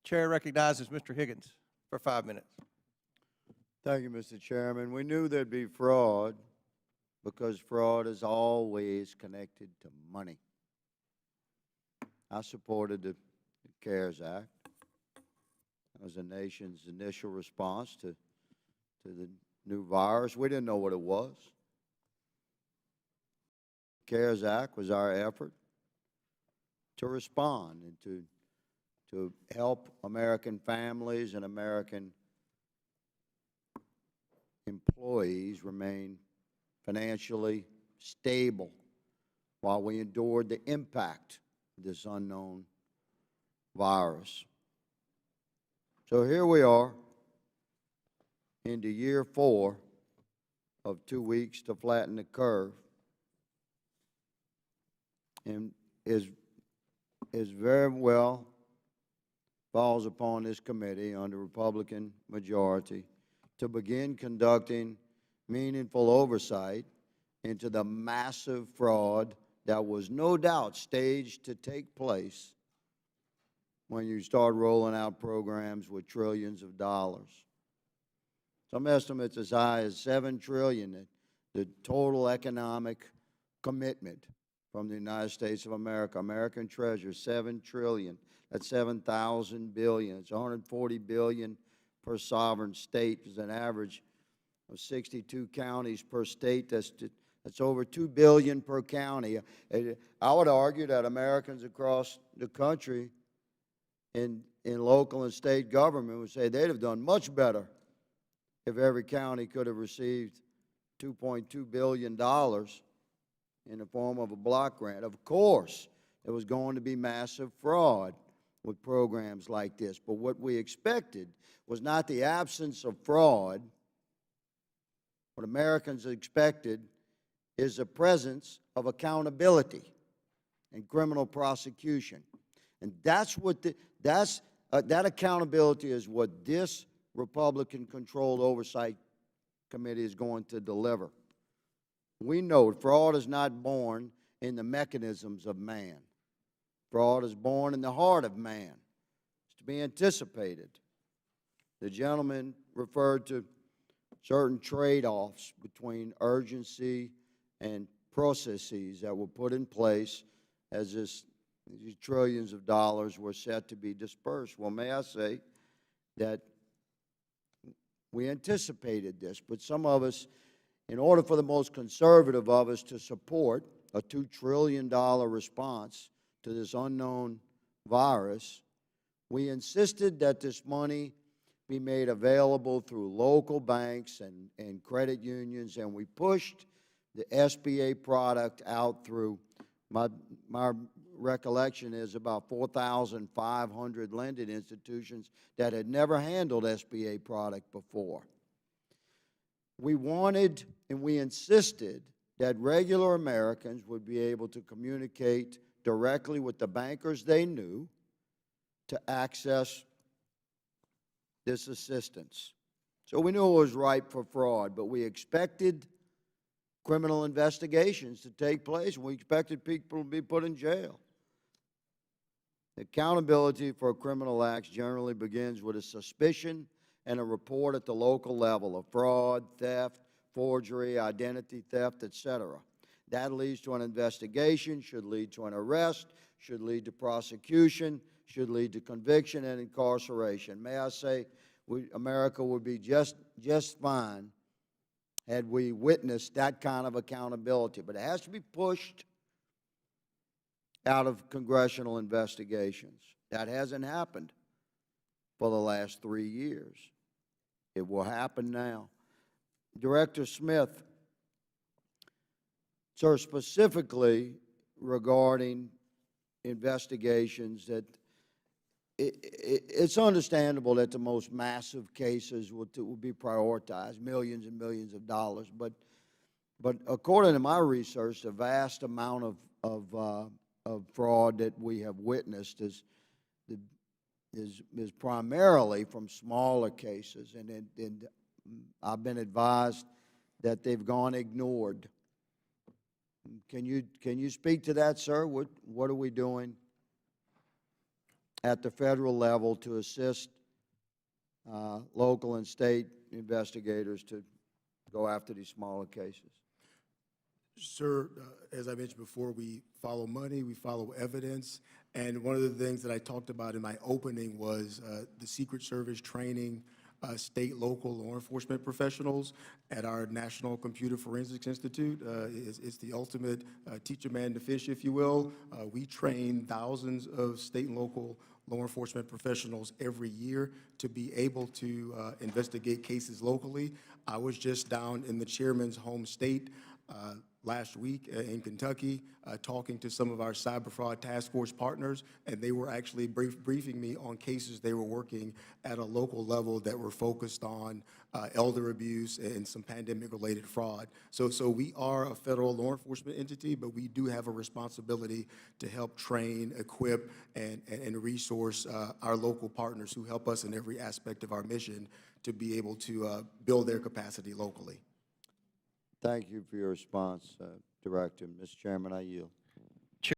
Chair recognizes Mr. Higgins for 5 minutes. Thank you, Mr. Chairman. We knew there'd be fraud because fraud is always connected to money. I supported the CARES Act. That was the nation's initial response to the new virus. We didn't know what it was. CARES Act was our effort to respond and to help American families and American employees remain financially stable while we endured the impact of this unknown virus. So here we are into year 4 of 2 weeks to flatten the curve, and is very well falls upon this committee under Republican majority to begin conducting meaningful oversight into the massive fraud that was no doubt staged to take place when you start rolling out programs with trillions of dollars. Some estimates as high as $7 trillion, the total economic commitment from the United States of America, American treasure, $7 trillion. That's 7,000 billion. It's 140 billion per sovereign state. There's an average of 62 counties per state. That's over 2 billion per county. I would argue that Americans across the country in local and state government would say they'd have done much better if every county could have received $2.2 billion in the form of a block grant. Of course, there was going to be massive fraud with programs like this, but what we expected was not the absence of fraud. What Americans expected is the presence of accountability and criminal prosecution. And that's what that accountability is what this Republican-controlled oversight committee is going to deliver. We know fraud is not born in the mechanisms of man. Fraud is born in the heart of man. It's to be anticipated. The gentleman referred to certain trade-offs between urgency and processes that were put in place as these trillions of dollars were set to be dispersed. Well, may I say that we anticipated this, but some of us, in order for the most conservative of us to support a $2 trillion response to this unknown virus, we insisted that this money be made available through local banks and credit unions, and we pushed the SBA product out through, my recollection is about 4,500 lending institutions that had never handled SBA product before. We wanted and we insisted that regular Americans would be able to communicate directly with the bankers they knew to access this assistance. So we knew it was ripe for fraud, but we expected criminal investigations to take place, and we expected people to be put in jail. Accountability for criminal acts generally begins with a suspicion and a report at the local level of fraud, theft, forgery, identity theft, etc. That leads to an investigation, should lead to an arrest, should lead to prosecution, should lead to conviction and incarceration. May I say, America would be just fine had we witnessed that kind of accountability. But it has to be pushed out of congressional investigations. That hasn't happened for the last 3 years. It will happen now. Director Smith, sir, specifically regarding investigations, that it's understandable that the most massive cases will be prioritized, millions and millions of dollars, but according to my research, the vast amount of fraud that we have witnessed is primarily from smaller cases, and I've been advised that they've gone ignored. Can you speak to that, sir? What are we doing at the federal level to assist local and state investigators to go after these smaller cases? Sir, as I mentioned before, we follow money, we follow evidence, and one of the things that I talked about in my opening was the Secret Service training state, local law enforcement professionals at our National Computer Forensics Institute. It's the ultimate teach a man to fish, if you will. We train thousands of state and local law enforcement professionals every year to be able to investigate cases locally. I was just down in the chairman's home state last week in Kentucky, talking to some of our cyber fraud task force partners, and they were actually briefing me on cases they were working at a local level that were focused on elder abuse and some pandemic-related fraud. So we are a federal law enforcement entity, but we do have a responsibility to help train, equip, and resource our local partners who help us in every aspect of our mission to be able to build their capacity locally. Thank you for your response, Director. Mr. Chairman, I yield.